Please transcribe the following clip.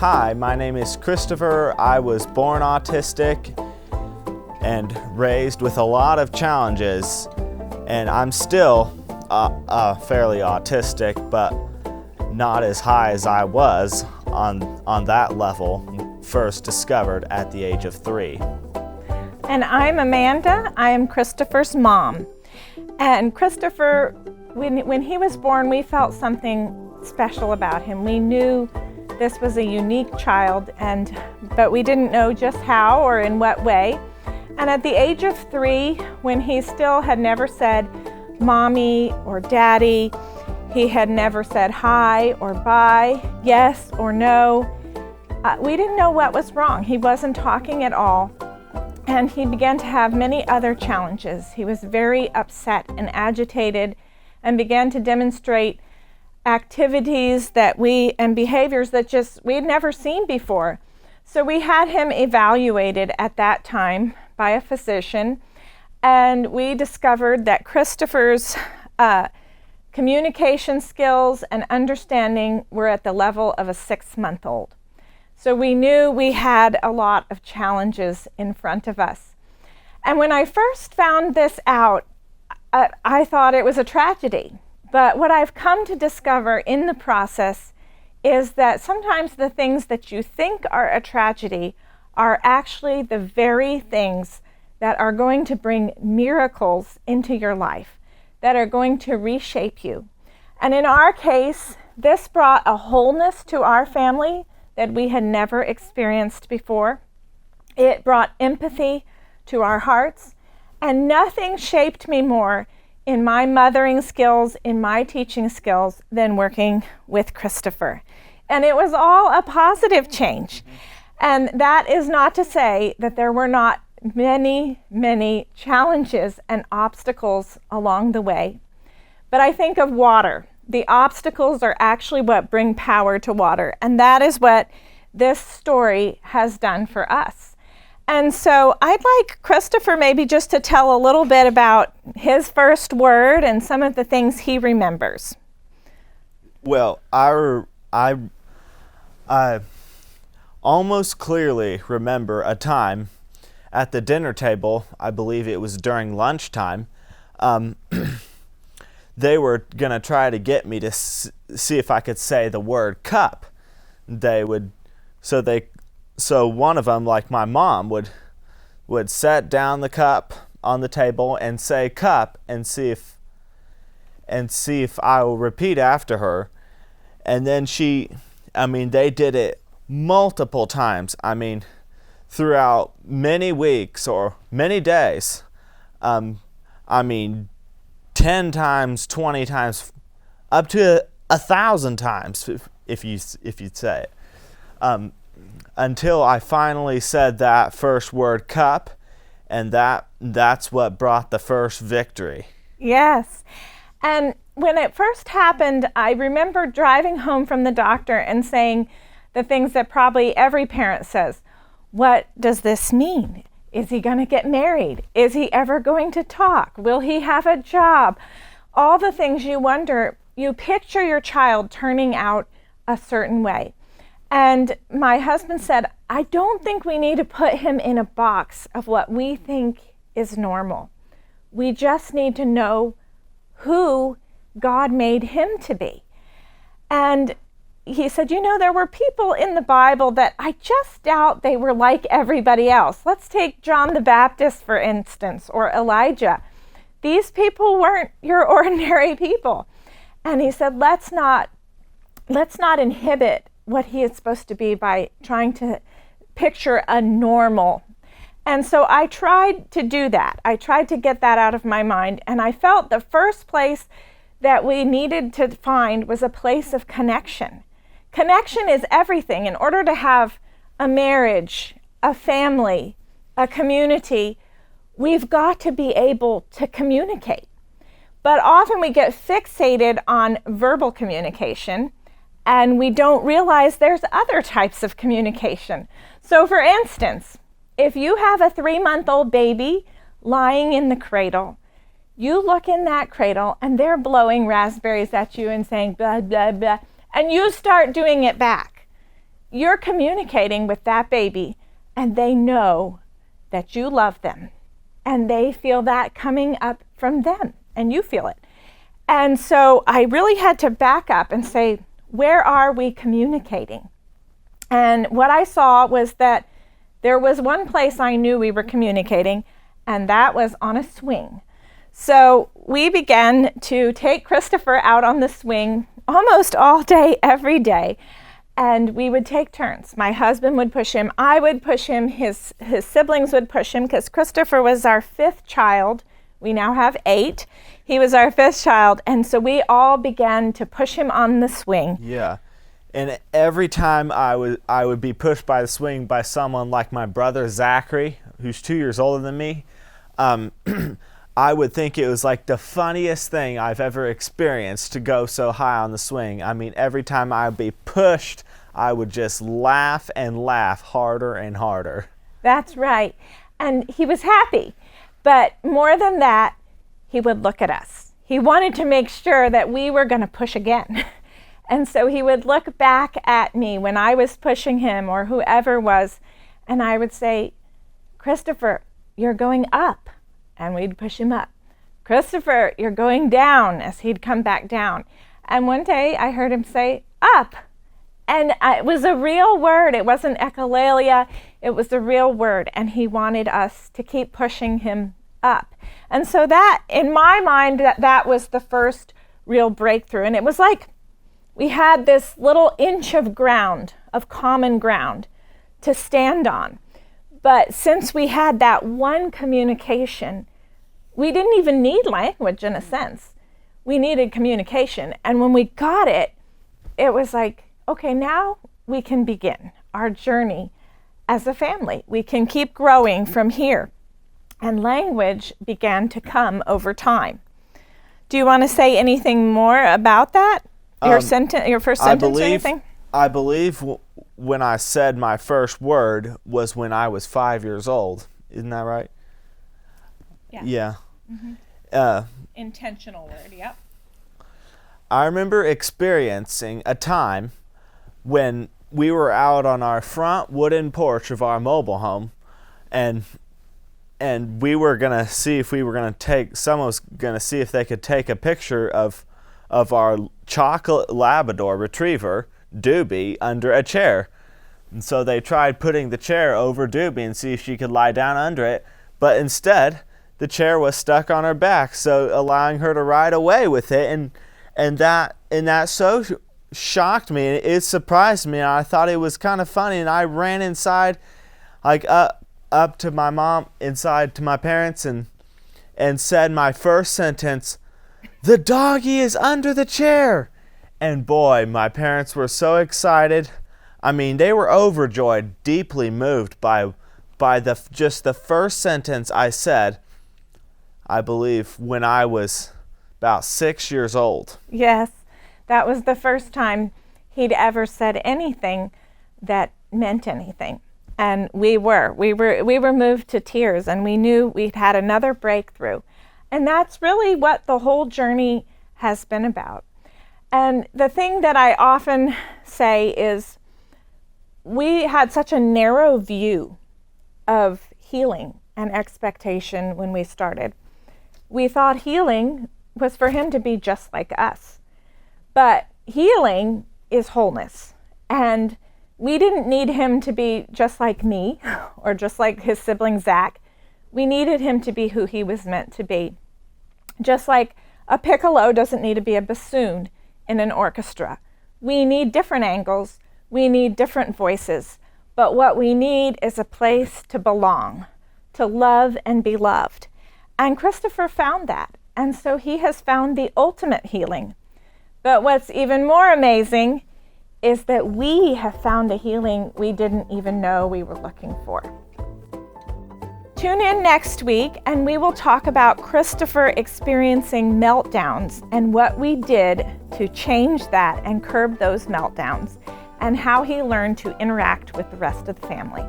Hi, my name is Christopher. I was born autistic and raised with a lot of challenges, and I'm still fairly autistic, but not as high as I was on that level, first discovered at the age of 3. And I'm Amanda. I am Christopher's mom. And Christopher, when he was born, we felt something special about him. We knew this was a unique child, but we didn't know just how or in what way. And at the age of 3, when he still had never said mommy or daddy, he had never said hi or bye, yes or no, we didn't know what was wrong. He wasn't talking at all. And he began to have many other challenges. He was very upset and agitated and began to demonstrate activities and behaviors that we'd never seen before. So we had him evaluated at that time by a physician, and we discovered that Christopher's communication skills and understanding were at the level of a 6-month-old. So we knew we had a lot of challenges in front of us. And when I first found this out, I thought it was a tragedy. But what I've come to discover in the process is that sometimes the things that you think are a tragedy are actually the very things that are going to bring miracles into your life, that are going to reshape you. And in our case, this brought a wholeness to our family that we had never experienced before. It brought empathy to our hearts, and nothing shaped me more in my mothering skills, in my teaching skills, than working with Christopher. And it was all a positive change. And that is not to say that there were not many, many challenges and obstacles along the way. But I think of water. The obstacles are actually what bring power to water. And that is what this story has done for us. And so I'd like Christopher maybe just to tell a little bit about his first word and some of the things he remembers. Well, I almost clearly remember a time at the dinner table, I believe it was during lunchtime, they were going to try to get me to see if I could say the word cup. So one of them, like my mom, would set down the cup on the table and say cup and see if I will repeat after her. And then they did it multiple times. Throughout many weeks or many days. 10 times, 20 times, up to 1,000 times if you'd say it. Until I finally said that first word cup, and that's what brought the first victory. Yes. And when it first happened, I remember driving home from the doctor and saying the things that probably every parent says. What does this mean? Is he going to get married? Is he ever going to talk? Will he have a job? All the things you wonder, you picture your child turning out a certain way. And my husband said, I don't think we need to put him in a box of what we think is normal. We just need to know who God made him to be. And he said, there were people in the Bible that I just doubt they were like everybody else. Let's take John the Baptist, for instance, or Elijah. These people weren't your ordinary people. And he said, let's not inhibit what he is supposed to be by trying to picture a normal. And so I tried to do that. I tried to get that out of my mind. And I felt the first place that we needed to find was a place of connection. Connection is everything. In order to have a marriage, a family, a community, we've got to be able to communicate. But often we get fixated on verbal communication, and we don't realize there's other types of communication. So for instance, if you have a 3-month-old baby lying in the cradle, you look in that cradle and they're blowing raspberries at you and saying blah, blah, blah, and you start doing it back. you're communicating with that baby, and they know that you love them, and they feel that coming up from them, and you feel it. And so I really had to back up and say, where are we communicating? And what I saw was that there was one place I knew we were communicating, and that was on a swing. So we began to take Christopher out on the swing almost all day, every day. And we would take turns. My husband would push him, I would push him, his siblings would push him, because Christopher was our 5th child. We now have 8. He was our 5th child, and so we all began to push him on the swing. Yeah, and every time I would be pushed by the swing by someone like my brother Zachary, who's 2 years older than me, I would think it was like the funniest thing I've ever experienced to go so high on the swing. I mean, every time I'd be pushed, I would just laugh and laugh harder and harder. That's right. And he was happy. But more than that, he would look at us. He wanted to make sure that we were going to push again. And so he would look back at me when I was pushing him or whoever was, and I would say, Christopher, you're going up. And we'd push him up. Christopher, you're going down, as he'd come back down. And one day I heard him say, up. And it was a real word. It wasn't echolalia. It was a real word. And he wanted us to keep pushing him up. And so that, in my mind, that was the first real breakthrough. And it was like we had this little inch of ground, of common ground, to stand on. But since we had that one communication, we didn't even need language in a sense. We needed communication. And when we got it, it was like, okay, now we can begin our journey as a family. We can keep growing from here. And language began to come over time. Do you want to say anything more about that? Your first sentence or anything? I believe when I said my first word was when I was 5 years old. Isn't that right? Yeah. Mm-hmm. Intentional word, yep. I remember experiencing a time when we were out on our front wooden porch of our mobile home, and we were gonna see if we were gonna take. Someone was gonna see if they could take a picture of our chocolate Labrador Retriever Doobie under a chair. And so they tried putting the chair over Doobie and see if she could lie down under it, but instead the chair was stuck on her back, so allowing her to ride away with it, and that so shocked me. It surprised me. I thought it was kind of funny, and I ran inside, like up to my mom, inside to my parents, and said my first sentence, "The doggy is under the chair." And boy, my parents were so excited. I mean, they were overjoyed, deeply moved by just the first sentence I said, I believe, when I was about 6 years old. Yes, that was the first time he'd ever said anything that meant anything. And we were moved to tears, and we knew we'd had another breakthrough. And that's really what the whole journey has been about. And the thing that I often say is we had such a narrow view of healing and expectation when we started. We thought healing was for him to be just like us. But healing is wholeness. And we didn't need him to be just like me or just like his sibling Zach. We needed him to be who he was meant to be. Just like a piccolo doesn't need to be a bassoon in an orchestra. We need different angles. We need different voices. But what we need is a place to belong, to love and be loved. And Christopher found that. And so he has found the ultimate healing. But what's even more amazing is that we have found a healing we didn't even know we were looking for. Tune in next week and we will talk about Christopher experiencing meltdowns and what we did to change that and curb those meltdowns and how he learned to interact with the rest of the family.